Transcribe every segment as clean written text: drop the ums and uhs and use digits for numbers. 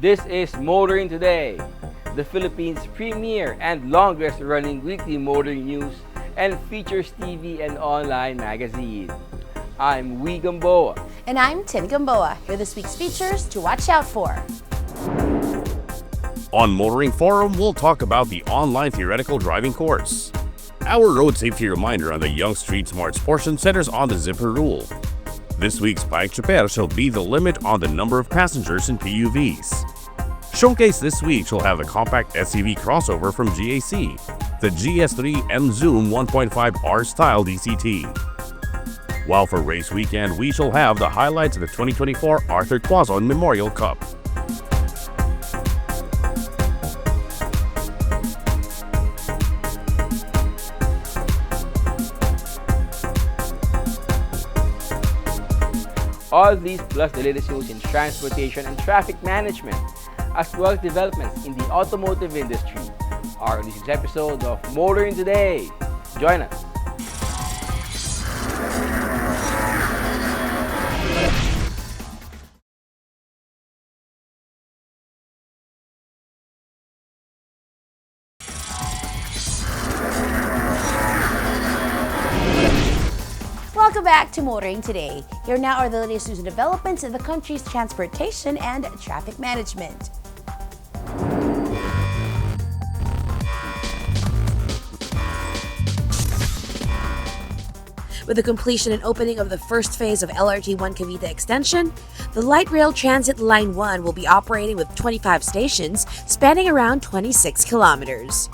This is Motoring Today, the Philippines' premier and longest-running weekly motoring news and features TV and online magazine. I'm Wee Gamboa. And I'm Tin Gamboa. Here are this week's features to watch out for. On Motoring Forum, we'll talk about the online theoretical driving course. Our road safety reminder on the Young Street Smarts portion centers on the zipper rule. This week's Bike Chaper shall be the limit on the number of passengers in PUVs. Showcase this week shall have the compact SUV crossover from GAC, the GS3 M Zoom 1.5R style DCT. While for race weekend, we shall have the highlights of the 2024 Arthur Quazon Memorial Cup. All these plus the latest news in transportation and traffic management, as well as developments in the automotive industry, are in this week's episode of Motoring Today. Join us. Welcome back to Motoring Today. Here now are the latest news and developments in the country's transportation and traffic management. With the completion and opening of the first phase of LRT1 Cavite Extension, the Light Rail Transit Line 1 will be operating with 25 stations spanning around 26 kilometers.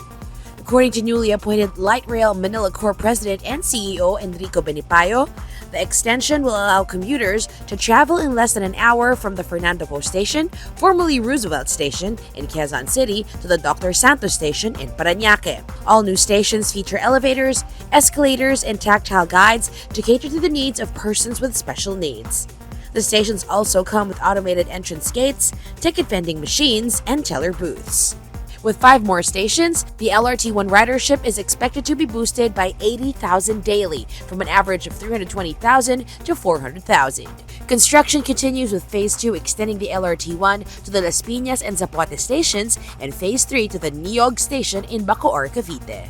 According to newly appointed Light Rail Manila Corps President and CEO Enrico Benipayo, the extension will allow commuters to travel in less than an hour from the Fernando Po Station, formerly Roosevelt Station, in Quezon City to the Dr. Santos Station in Parañaque. All new stations feature elevators, escalators, and tactile guides to cater to the needs of persons with special needs. The stations also come with automated entrance gates, ticket vending machines, and teller booths. With 5 more stations, the LRT1 ridership is expected to be boosted by 80,000 daily, from an average of 320,000 to 400,000. Construction continues with Phase 2 extending the LRT1 to the Las Piñas and Zapote stations, and Phase 3 to the Niog station in Bacoor, Cavite.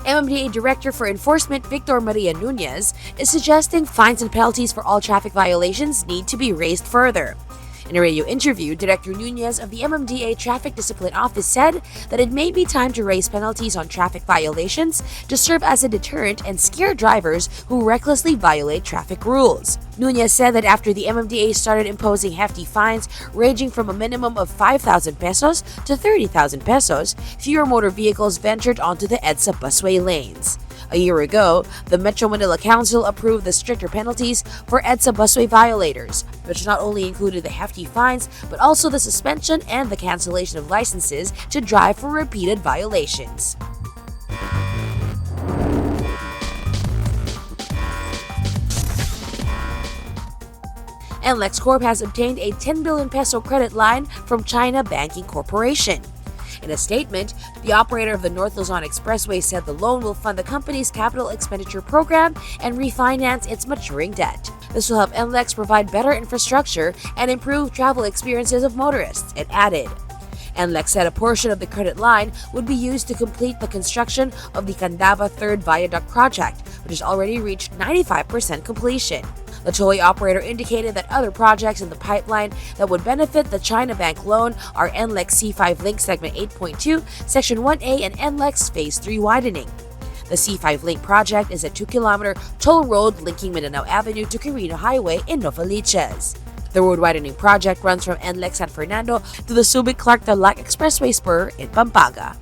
MMDA Director for Enforcement Victor Maria Nunez is suggesting fines and penalties for all traffic violations need to be raised further. In a radio interview, Director Nunez of the MMDA Traffic Discipline Office said that it may be time to raise penalties on traffic violations to serve as a deterrent and scare drivers who recklessly violate traffic rules. Nunez said that after the MMDA started imposing hefty fines ranging from a minimum of 5,000 pesos to 30,000 pesos, fewer motor vehicles ventured onto the EDSA busway lanes. A year ago, the Metro Manila Council approved the stricter penalties for EDSA busway violators, which not only included the hefty fines, but also the suspension and the cancellation of licenses to drive for repeated violations. NLEX Corp has obtained a 10 billion peso credit line from China Banking Corporation. In a statement, the operator of the North Luzon Expressway said the loan will fund the company's capital expenditure program and refinance its maturing debt. This will help NLEX provide better infrastructure and improve travel experiences of motorists, it added. NLEX said a portion of the credit line would be used to complete the construction of the Candaba 3rd Viaduct project, which has already reached 95% completion. The tollway operator indicated that other projects in the pipeline that would benefit the China Bank loan are NLEX C5 Link Segment 8.2, Section 1A, and NLEX Phase 3 widening. The C5 Link project is a 2-kilometer toll road linking Mindanao Avenue to Quirino Highway in Novaliches. The road widening project runs from NLEX San Fernando to the Subic-Clark-Tarlac Expressway spur in Pampanga.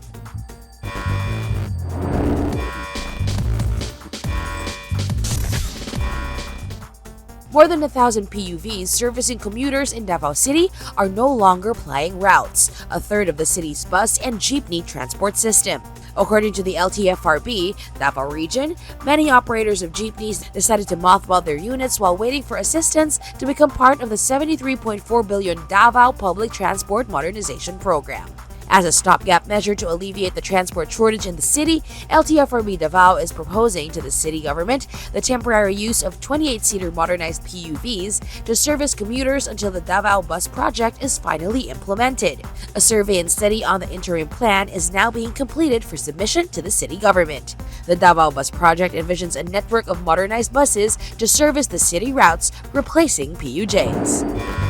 More than 1,000 PUVs servicing commuters in Davao City are no longer plying routes, a third of the city's bus and jeepney transport system. According to the LTFRB, Davao region, many operators of jeepneys decided to mothball their units while waiting for assistance to become part of the 73.4 billion Davao Public Transport Modernization Program. As a stopgap measure to alleviate the transport shortage in the city, LTFRB Davao is proposing to the city government the temporary use of 28-seater modernized PUVs to service commuters until the Davao Bus Project is finally implemented. A survey and study on the interim plan is now being completed for submission to the city government. The Davao Bus Project envisions a network of modernized buses to service the city routes, replacing PUJs.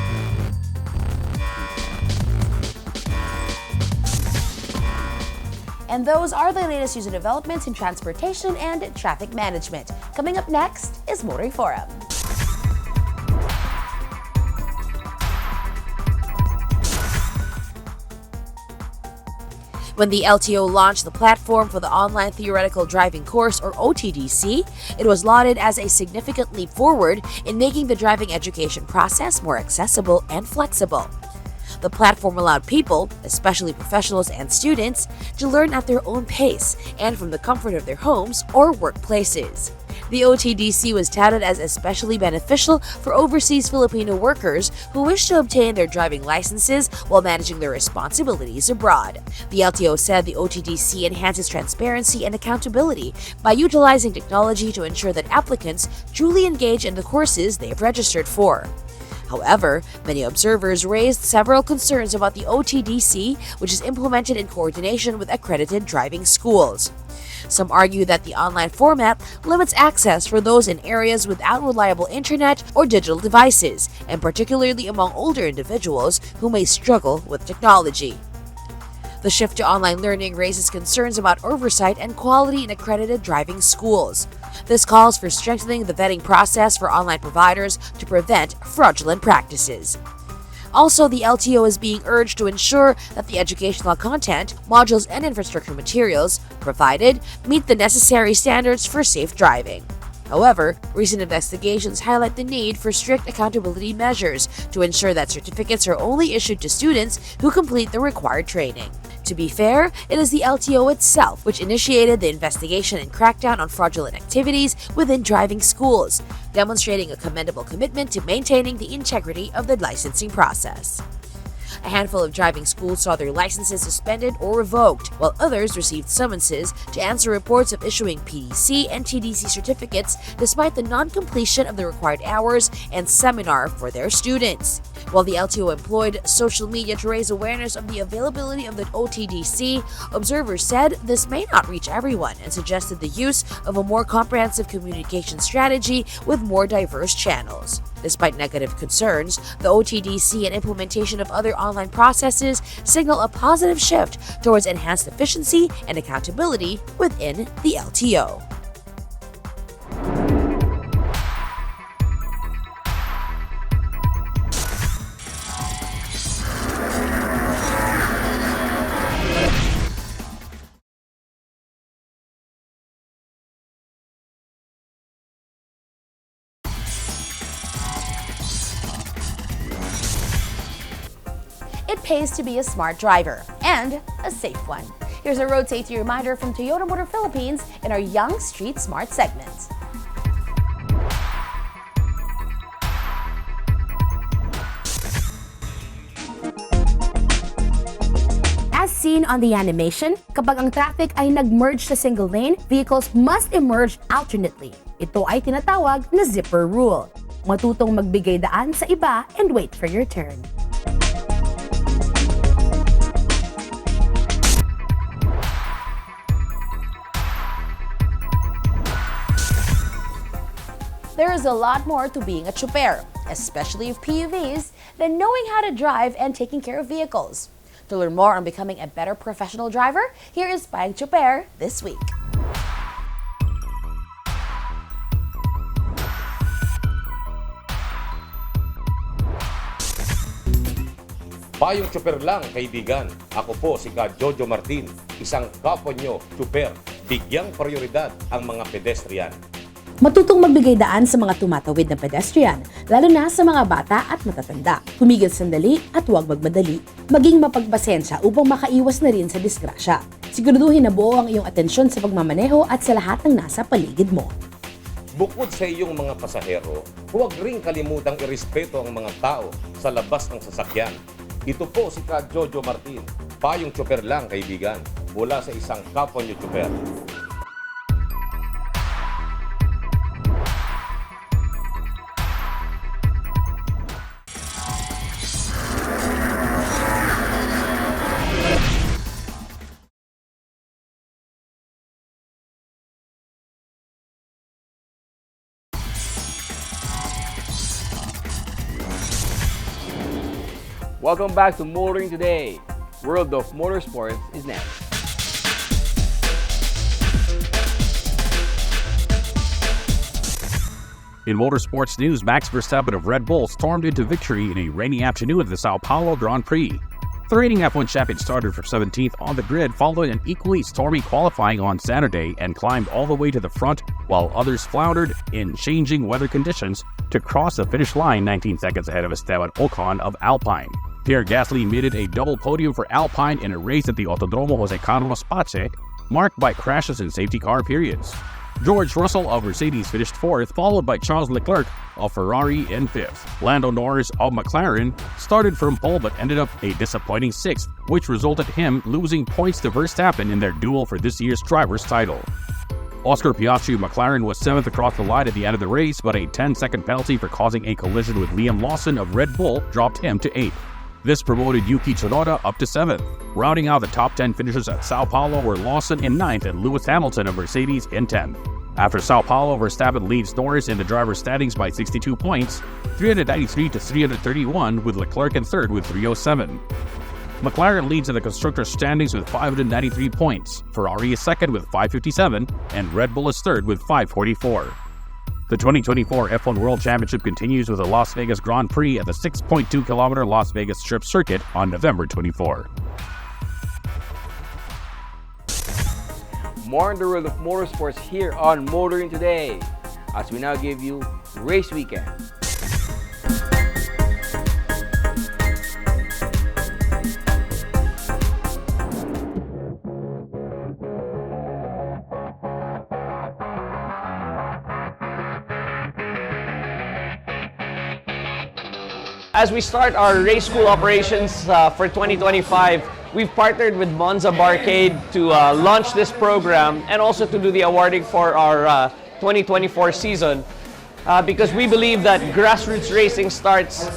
And those are the latest news and developments in transportation and traffic management. Coming up next is Motoring Forum. When the LTO launched the platform for the Online Theoretical Driving Course, or OTDC, it was lauded as a significant leap forward in making the driving education process more accessible and flexible. The platform allowed people, especially professionals and students, to learn at their own pace and from the comfort of their homes or workplaces. The OTDC was touted as especially beneficial for overseas Filipino workers who wish to obtain their driving licenses while managing their responsibilities abroad. The LTO said the OTDC enhances transparency and accountability by utilizing technology to ensure that applicants truly engage in the courses they have registered for. However, many observers raised several concerns about the OTDC, which is implemented in coordination with accredited driving schools. Some argue that the online format limits access for those in areas without reliable internet or digital devices, and particularly among older individuals who may struggle with technology. The shift to online learning raises concerns about oversight and quality in accredited driving schools. This calls for strengthening the vetting process for online providers to prevent fraudulent practices. Also, the LTO is being urged to ensure that the educational content, modules, and infrastructure materials provided meet the necessary standards for safe driving. However, recent investigations highlight the need for strict accountability measures to ensure that certificates are only issued to students who complete the required training. To be fair, it is the LTO itself which initiated the investigation and crackdown on fraudulent activities within driving schools, demonstrating a commendable commitment to maintaining the integrity of the licensing process. A handful of driving schools saw their licenses suspended or revoked, while others received summonses to answer reports of issuing PDC and TDC certificates despite the non-completion of the required hours and seminar for their students. While the LTO employed social media to raise awareness of the availability of the OTDC, observers said this may not reach everyone and suggested the use of a more comprehensive communication strategy with more diverse channels. Despite negative concerns, the OTDC and implementation of other online processes signal a positive shift towards enhanced efficiency and accountability within the LTO. It pays to be a smart driver and a safe one. Here's a road safety reminder from Toyota Motor Philippines in our Young Street Smart segment. As seen on the animation, kapag ang traffic ay nag-merge sa single lane, vehicles must emerge alternately. Ito ay tinatawag na zipper rule. Matutong magbigay daan sa iba and wait for your turn. There is a lot more to being a chopper, especially of PUVs, than knowing how to drive and taking care of vehicles. To learn more on becoming a better professional driver, here is Payag Chopper this week. Payong tsuper lang, kaibigan. Ako po si Ka Jojo Martin, isang kapwa nyo tsuper. Bigyang prioridad ang mga pedestrian. Matutong magbigay daan sa mga tumatawid na pedestrian, lalo na sa mga bata at matatanda. Tumigil sandali at huwag magmadali. Maging mapagpasensya upang makaiwas na rin sa disgrasya. Siguraduhin na buo ang iyong atensyon sa pagmamaneho at sa lahat ng nasa paligid mo. Bukod sa iyong mga pasahero, huwag ring kalimutang irespeto ang mga tao sa labas ng sasakyan. Ito po si Ka Jojo Martin, payong tsuper lang, kaibigan, mula sa isang kapwa nyo tsuper. Welcome back to Motoring Today. World of Motorsports is next. In motorsports news, Max Verstappen of Red Bull stormed into victory in a rainy afternoon at the Sao Paulo Grand Prix. The reigning F1 champion started from 17th on the grid following an equally stormy qualifying on Saturday and climbed all the way to the front, while others floundered in changing weather conditions to cross the finish line 19 seconds ahead of Esteban Ocon of Alpine. Pierre Gasly made a double podium for Alpine in a race at the Autodromo Jose Carlos Pace, marked by crashes in safety car periods. George Russell of Mercedes finished 4th, followed by Charles Leclerc of Ferrari in 5th. Lando Norris of McLaren started from pole but ended up a disappointing 6th, which resulted in him losing points to Verstappen in their duel for this year's driver's title. Oscar Piastri of McLaren was 7th across the line at the end of the race, but a 10-second penalty for causing a collision with Liam Lawson of Red Bull dropped him to 8th. This promoted Yuki Tsunoda up to 7th. Rounding out the top 10 finishers at Sao Paulo were Lawson in 9th and Lewis Hamilton of Mercedes in 10th. After Sao Paulo, Verstappen leads Norris in the driver's standings by 62 points, 393 to 331, with Leclerc in 3rd with 307. McLaren leads in the constructors' standings with 593 points, Ferrari is 2nd with 557, and Red Bull is 3rd with 544. The 2024 F1 World Championship continues with the Las Vegas Grand Prix at the 6.2-kilometer Las Vegas Strip Circuit on November 24. More on the world of motorsports here on Motoring Today, as we now give you Race Weekend. As we start our race school operations for 2025, we've partnered with Monza Barcade to launch this program and also to do the awarding for our 2024 season because we believe that grassroots racing starts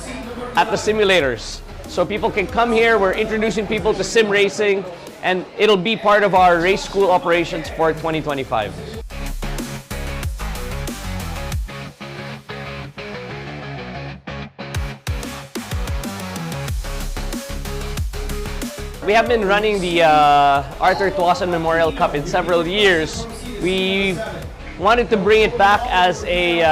at the simulators. So people can come here, we're introducing people to sim racing, and it'll be part of our race school operations for 2025. We have been running the Arthur Tuason Memorial Cup in several years. We wanted to bring it back as a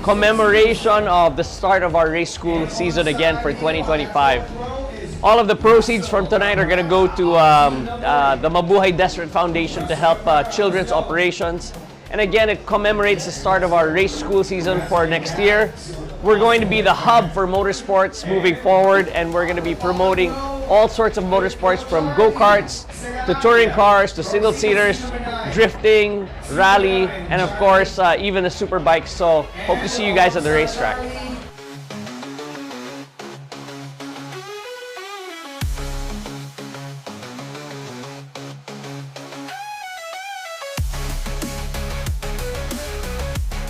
commemoration of the start of our race school season again for 2025. All of the proceeds from tonight are going to go to the Mabuhay Desert Foundation to help children's operations. And again, it commemorates the start of our race school season for next year. We're going to be the hub for motorsports moving forward, and we're going to be promoting all sorts of motorsports from go-karts to touring cars to single-seaters, drifting, rally, and of course, even the super bikes. So hope to see you guys at the racetrack.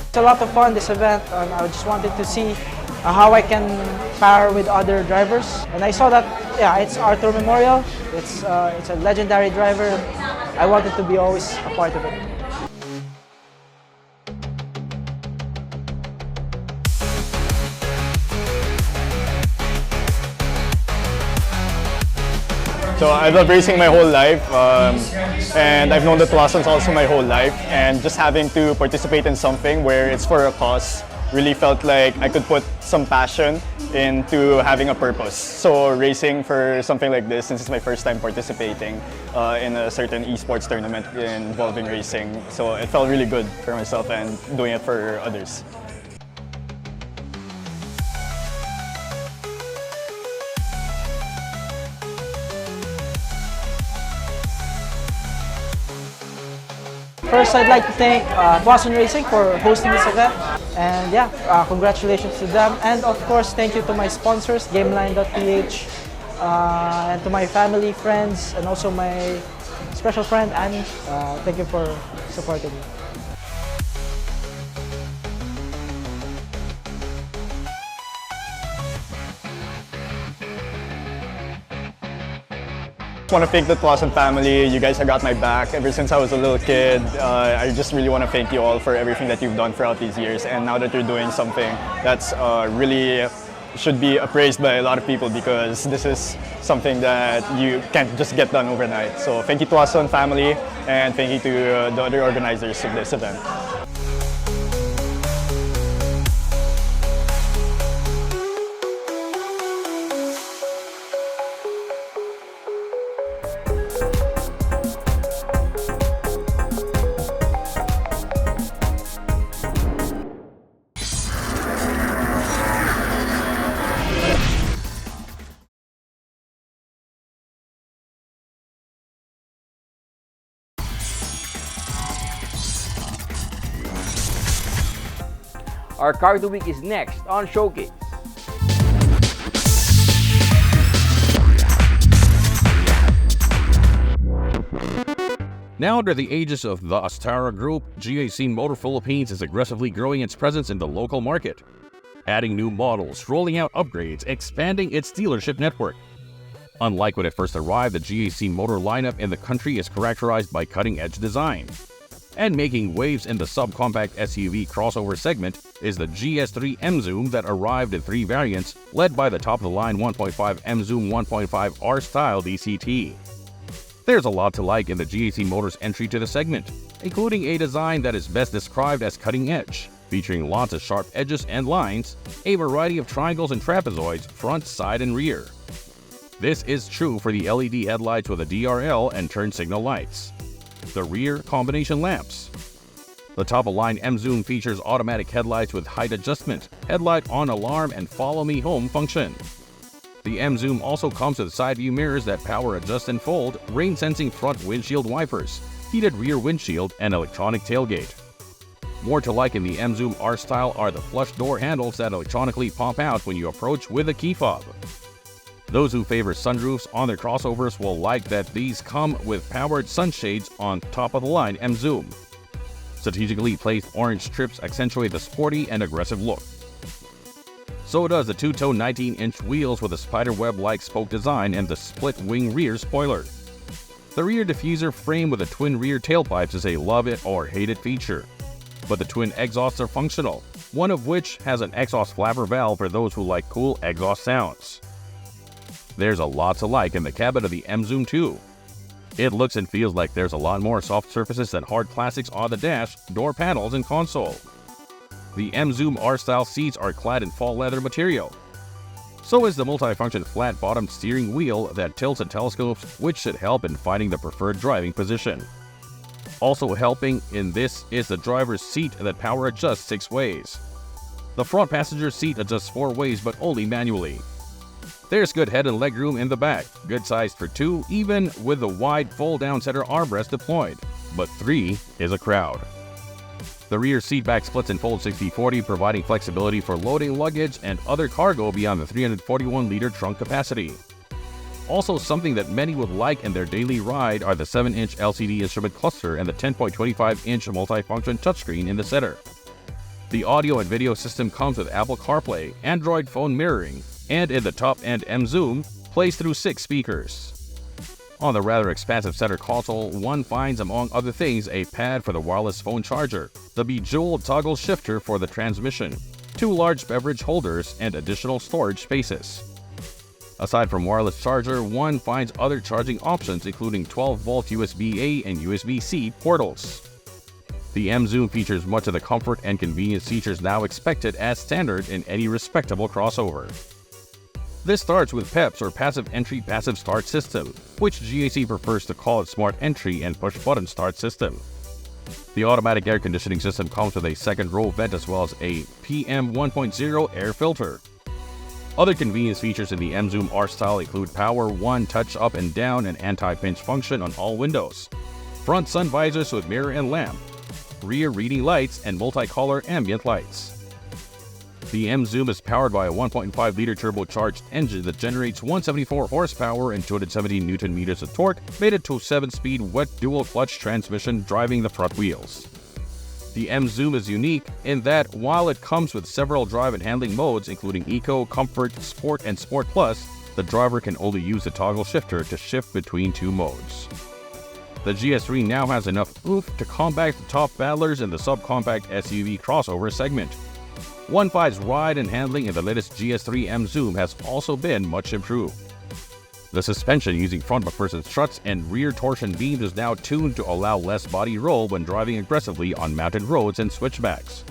It's a lot of fun, this event. I just wanted to see how I can pair with other drivers. And I saw that, yeah, it's Arthur Memorial. It's a legendary driver. I wanted to be always a part of it. So I love racing my whole life, and I've known the Tuasons also my whole life, and just having to participate in something where it's for a cause really felt like I could put some passion into having a purpose. So racing for something like this, since it's my first time participating in a certain esports tournament involving racing, so it felt really good for myself and doing it for others. First, I'd like to thank Boston Racing for hosting this event. And yeah, congratulations to them. And of course, thank you to my sponsors, GameLine.ph, and to my family, friends, and also my special friend, Annie. Thank you for supporting me. I want to thank the Tuason family. You guys have got my back ever since I was a little kid. I just really want to thank you all for everything that you've done throughout these years. And now that you're doing something that's really should be appraised by a lot of people, because this is something that you can't just get done overnight. So thank you Tuason family, and thank you to the other organizers of this event. Our Car of the Week is next on Showcase. Now under the aegis of the Astara Group, GAC Motor Philippines is aggressively growing its presence in the local market, adding new models, rolling out upgrades, expanding its dealership network. Unlike when it first arrived, the GAC Motor lineup in the country is characterized by cutting-edge design. And making waves in the subcompact SUV crossover segment is the GS3 M-Zoom that arrived in 3 variants, led by the top-of-the-line 1.5 M-Zoom 1.5 R-Style DCT. There's a lot to like in the GAC Motors entry to the segment, including a design that is best described as cutting-edge, featuring lots of sharp edges and lines, a variety of triangles and trapezoids front, side, and rear. This is true for the LED headlights with a DRL and turn signal lights. The rear combination lamps. The top-of-line M-Zoom features automatic headlights with height adjustment, headlight on alarm, and follow me home function. The M-Zoom also comes with side view mirrors that power adjust and fold, rain-sensing front windshield wipers, heated rear windshield, and electronic tailgate. More to like in the M-Zoom R-Style are the flush door handles that electronically pop out when you approach with a key fob. Those who favor sunroofs on their crossovers will like that these come with powered sunshades on top-of-the-line M-Zoom. Strategically placed orange strips accentuate the sporty and aggressive look. So does the two-tone 19-inch wheels with a spiderweb-like spoke design and the split-wing rear spoiler. The rear diffuser frame with the twin rear tailpipes is a love-it-or-hate-it feature. But the twin exhausts are functional, one of which has an exhaust flapper valve for those who like cool exhaust sounds. There's a lot to like in the cabin of the M-Zoom 2. It looks and feels like there's a lot more soft surfaces than hard plastics on the dash, door panels, and console. The M-Zoom R-Style seats are clad in fall leather material. So is the multifunction flat-bottomed steering wheel that tilts and telescopes, which should help in finding the preferred driving position. Also helping in this is the driver's seat that power adjusts 6 ways. The front passenger seat adjusts 4 ways but only manually. There's good head and leg room in the back, good size for 2 even with the wide fold-down center armrest deployed, but 3 is a crowd. The rear seat back splits and folds 60/40, providing flexibility for loading luggage and other cargo beyond the 341-liter trunk capacity. Also, something that many would like in their daily ride are the 7-inch LCD instrument cluster and the 10.25-inch multifunction touchscreen in the center. The audio and video system comes with Apple CarPlay, Android phone mirroring, and in the top-end M-Zoom, plays through 6 speakers. On the rather expansive center console, one finds, among other things, a pad for the wireless phone charger, the bejeweled toggle shifter for the transmission, 2 large beverage holders, and additional storage spaces. Aside from wireless charger, one finds other charging options including 12-volt USB-A and USB-C portals. The M-Zoom features much of the comfort and convenience features now expected as standard in any respectable crossover. This starts with PEPS or Passive Entry Passive Start System, which GAC prefers to call it Smart Entry and Push Button Start System. The automatic air conditioning system comes with a second row vent as well as a PM 1.0 air filter. Other convenience features in the M-Zoom R style include Power 1 touch up and down and anti-pinch function on all windows, front sun visors with mirror and lamp, rear reading lights, and multicolor ambient lights. The M-Zoom is powered by a 1.5-liter turbocharged engine that generates 174 horsepower and 270 Nm of torque, mated to a 7-speed wet dual-clutch transmission driving the front wheels. The M-Zoom is unique in that while it comes with several drive and handling modes including Eco, Comfort, Sport, and Sport Plus, the driver can only use the toggle shifter to shift between two modes. The GS3 now has enough oomph to combat the top battlers in the subcompact SUV crossover segment. 1.5's ride and handling in the latest GS3 M-Zoom has also been much improved. The suspension using front McPherson struts and rear torsion beams is now tuned to allow less body roll when driving aggressively on mountain roads and switchbacks.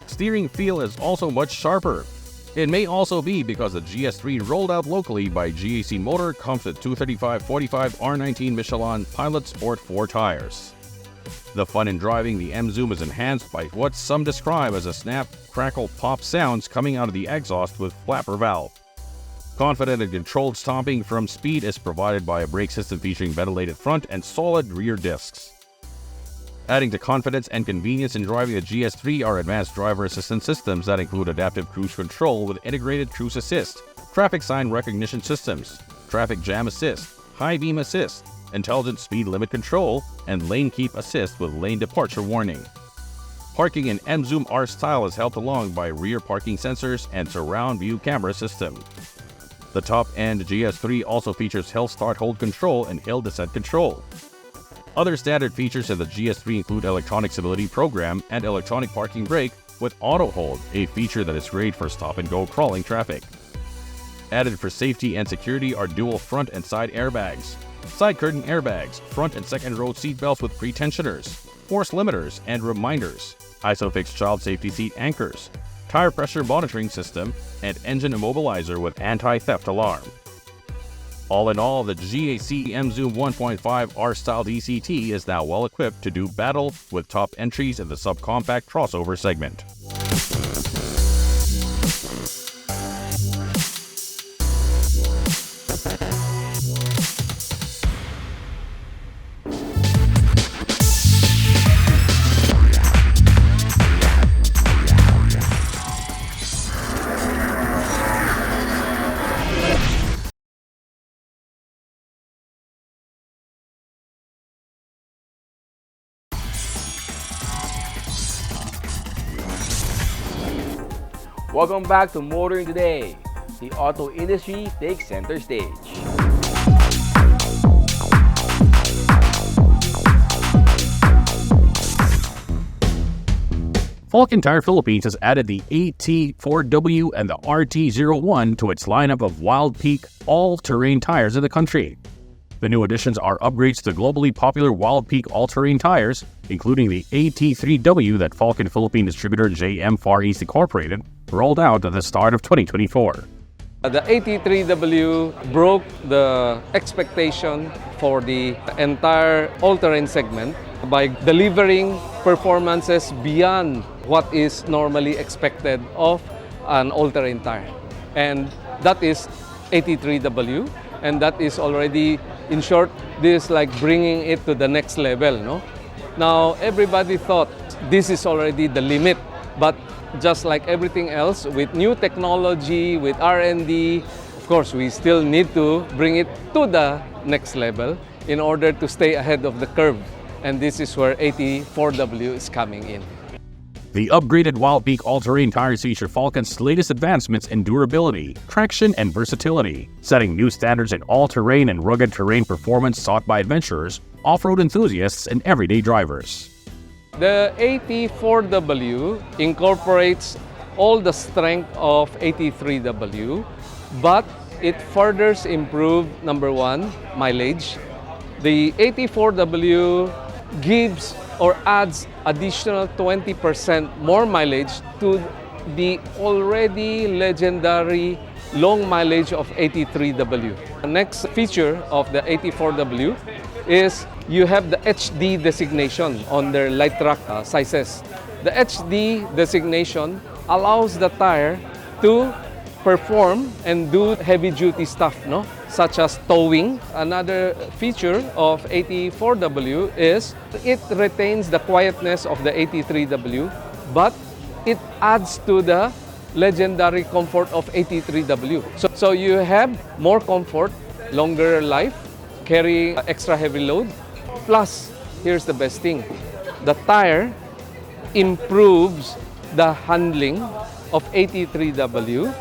Steering feel is also much sharper. It may also be because the GS3 rolled out locally by GAC Motor comes with 235/45 R19 Michelin Pilot Sport 4 tires. The fun in driving the M-Zoom is enhanced by what some describe as a snap, crackle, pop sounds coming out of the exhaust with flapper valve. Confident and controlled stopping from speed is provided by a brake system featuring ventilated front and solid rear discs. Adding to confidence and convenience in driving the GS3 are advanced driver assistance systems that include adaptive cruise control with integrated cruise assist, traffic sign recognition systems, traffic jam assist, high beam assist, intelligent speed limit control, and lane keep assist with lane departure warning. Parking in M-Zoom R style is helped along by rear parking sensors and surround view camera system. The top-end GS3 also features hill start hold control and hill descent control. Other standard features of the GS3 include electronic stability program and electronic parking brake with auto hold, a feature that is great for stop-and-go crawling traffic. Added for safety and security are dual front and side airbags, side curtain airbags, front and second row seat belts with pre-tensioners, force limiters and reminders, ISOFIX child safety seat anchors, tire pressure monitoring system, and engine immobilizer with anti-theft alarm. All in all, the GAC M-Zoom 1.5 R-Style DCT is now well equipped to do battle with top entries in the subcompact crossover segment. Welcome back to Motoring Today. The auto industry takes center stage. Falken Tire Philippines has added the AT4W and the RT01 to its lineup of Wild Peak all-terrain tires in the country. The new additions are upgrades to globally popular Wild Peak all-terrain tires, including the AT3W that Falken Philippine distributor JM Far East Incorporated rolled out at the start of 2024. The AT3W broke the expectation for the entire all-terrain segment by delivering performances beyond what is normally expected of an all-terrain tire. And that is AT3W, and that is already, in short, this is like bringing it to the next level, no? Now, everybody thought this is already the limit, but just like everything else, with new technology, with R&D, of course, we still need to bring it to the next level in order to stay ahead of the curve. And this is where AT4W is coming in. The upgraded Wild Peak all-terrain tires feature Falken's latest advancements in durability, traction, and versatility, setting new standards in all-terrain and rugged terrain performance sought by adventurers, off-road enthusiasts, and everyday drivers. The AT4W incorporates all the strength of AT3W, but it further improves, number one, mileage. The AT4W gives or adds additional 20% more mileage to the already legendary long mileage of 83W. The next feature of the 84W is you have the HD designation on their light truck sizes. The HD designation allows the tire to perform and do heavy-duty stuff, no? Such as towing. Another feature of 84W is it retains the quietness of the 83W, but it adds to the legendary comfort of 83W. So you have more comfort, longer life, carrying extra heavy load. Plus, here's the best thing, the tire improves the handling of 83W.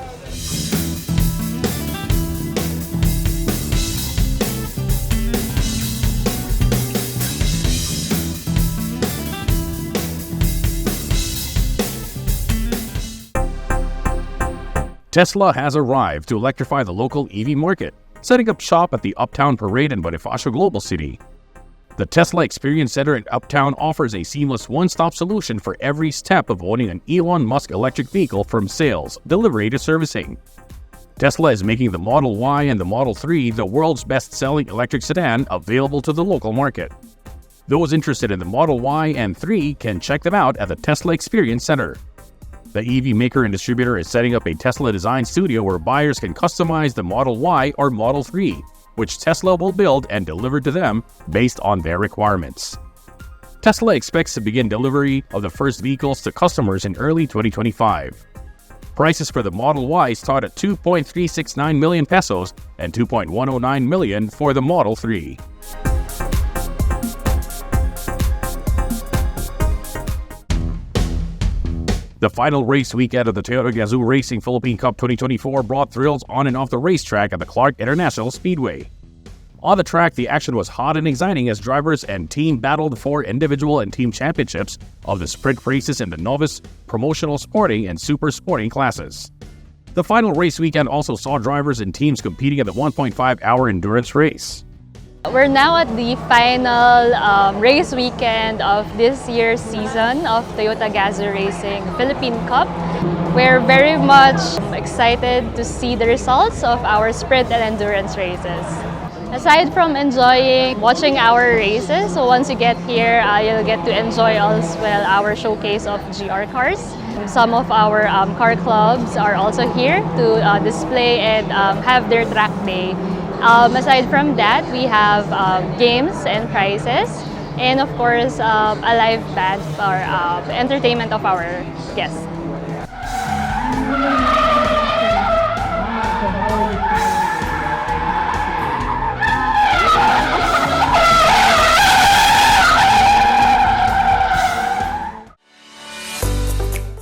Tesla has arrived to electrify the local EV market, setting up shop at the Uptown Parade in Bonifacio Global City. The Tesla Experience Center in Uptown offers a seamless one-stop solution for every step of owning an Elon Musk electric vehicle, from sales, delivery to servicing. Tesla is making the Model Y and the Model 3 the world's best-selling electric sedan available to the local market. Those interested in the Model Y and 3 can check them out at the Tesla Experience Center. The EV maker and distributor is setting up a Tesla design studio where buyers can customize the Model Y or Model 3, which Tesla will build and deliver to them based on their requirements. Tesla expects to begin delivery of the first vehicles to customers in early 2025. Prices for the Model Y start at 2.369 million pesos and 2.109 million for the Model 3. The final race weekend of the Toyota Gazoo Racing Philippine Cup 2024 brought thrills on and off the racetrack at the Clark International Speedway. On the track, the action was hot and exciting as drivers and team battled for individual and team championships of the sprint races in the novice, promotional sporting, and super sporting classes. The final race weekend also saw drivers and teams competing in the 1.5-hour endurance race. We're now at the final race weekend of this year's season of Toyota Gazoo Racing Philippine Cup. We're very much excited to see the results of our sprint and endurance races. Aside from enjoying watching our races, so once you get here, you'll get to enjoy as well our showcase of GR cars. Some of our car clubs are also here to display and have their track day. Aside from that, we have games and prizes, and of course, a live band for entertainment of our guests.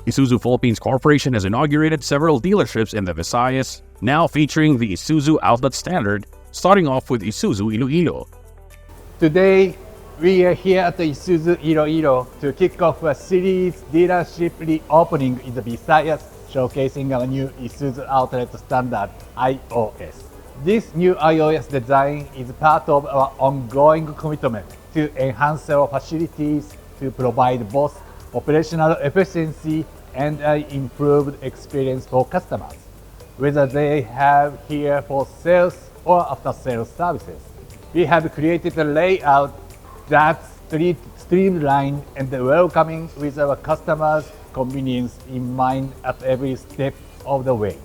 Isuzu Philippines Corporation has inaugurated several dealerships in the Visayas, now featuring the Isuzu Outlet Standard, starting off with Isuzu Iloilo. Today, we are here at the Isuzu Iloilo to kick off a series dealership reopening in the Visayas, showcasing our new Isuzu Outlet Standard IOS. This new IOS design is part of our ongoing commitment to enhance our facilities to provide both operational efficiency and an improved experience for customers, whether they have here for sales or after-sales services. We have created a layout that's streamlined and welcoming, with our customers' convenience in mind at every step of the way.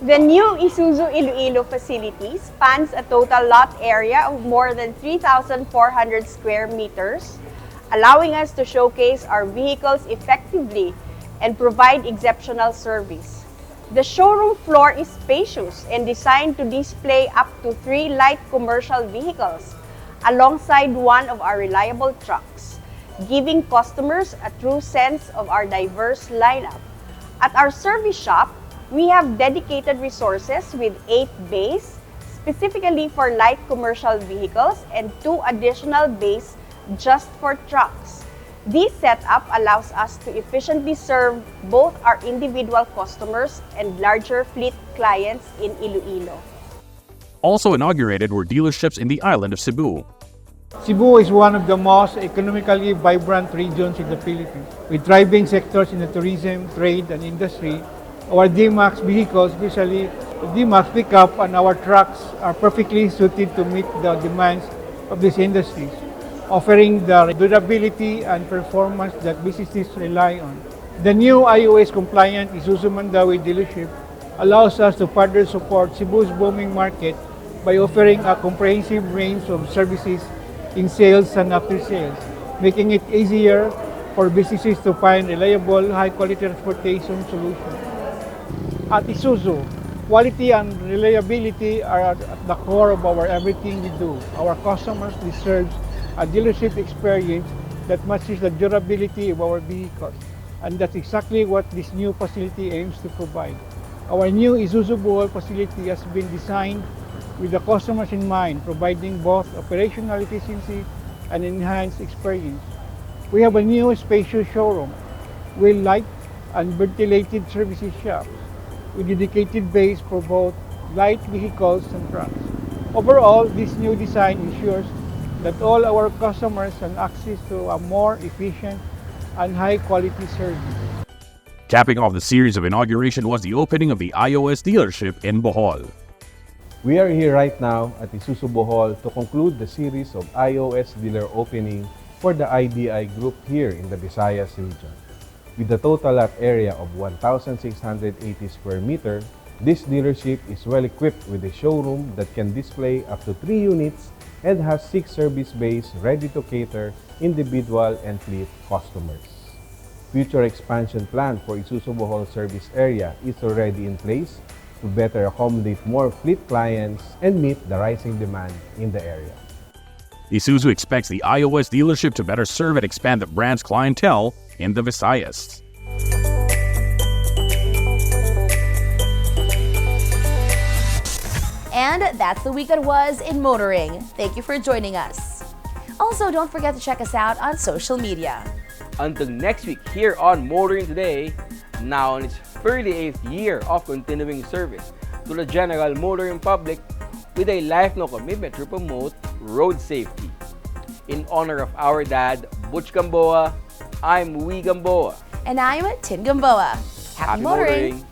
The new Isuzu Iloilo facility spans a total lot area of more than 3,400 square meters, allowing us to showcase our vehicles effectively and provide exceptional service. The showroom floor is spacious and designed to display up to 3 light commercial vehicles alongside one of our reliable trucks, giving customers a true sense of our diverse lineup. At our service shop, we have dedicated resources with 8 bays specifically for light commercial vehicles and 2 additional bays just for trucks. This setup allows us to efficiently serve both our individual customers and larger fleet clients in Iloilo. Also inaugurated were dealerships in the island of Cebu. Cebu is one of the most economically vibrant regions in the Philippines. With thriving sectors in the tourism, trade, and industry, our D-Max vehicles, especially the D-Max pickup and our trucks, are perfectly suited to meet the demands of these industries, offering the durability and performance that businesses rely on. The new iOS-compliant Isuzu Mandawi dealership allows us to further support Cebu's booming market by offering a comprehensive range of services in sales and after sales, making it easier for businesses to find reliable, high-quality transportation solutions. At Isuzu, quality and reliability are at the core of everything we do. Our customers deserve a dealership experience that matches the durability of our vehicles, and that's exactly what this new facility aims to provide. Our new Isuzu Bohol facility has been designed with the customers in mind, providing both operational efficiency and enhanced experience. We have a new spacious showroom, well-light and ventilated services shops, with dedicated bays for both light vehicles and trucks. Overall, this new design ensures that all our customers have access to a more efficient and high-quality service. Capping off the series of inauguration was the opening of the iOS dealership in Bohol. We are here right now at Isuzu Bohol to conclude the series of iOS dealer opening for the IDI group here in the Visayas region. With a total lot area of 1,680 square meters, this dealership is well equipped with a showroom that can display up to 3 units and has 6 service bays ready to cater individual and fleet customers. Future expansion plan for Isuzu Bohol service area is already in place to better accommodate more fleet clients and meet the rising demand in the area. Isuzu expects the iOS dealership to better serve and expand the brand's clientele in the Visayas. And that's the week that was in motoring. Thank you for joining us. Also, don't forget to check us out on social media. Until next week here on Motoring Today, now in its 38th year of continuing service to the general motoring public with a lifelong commitment to promote road safety. In honor of our dad, Butch Gamboa, I'm Wee Gamboa. And I'm Tin Gamboa. Happy motoring.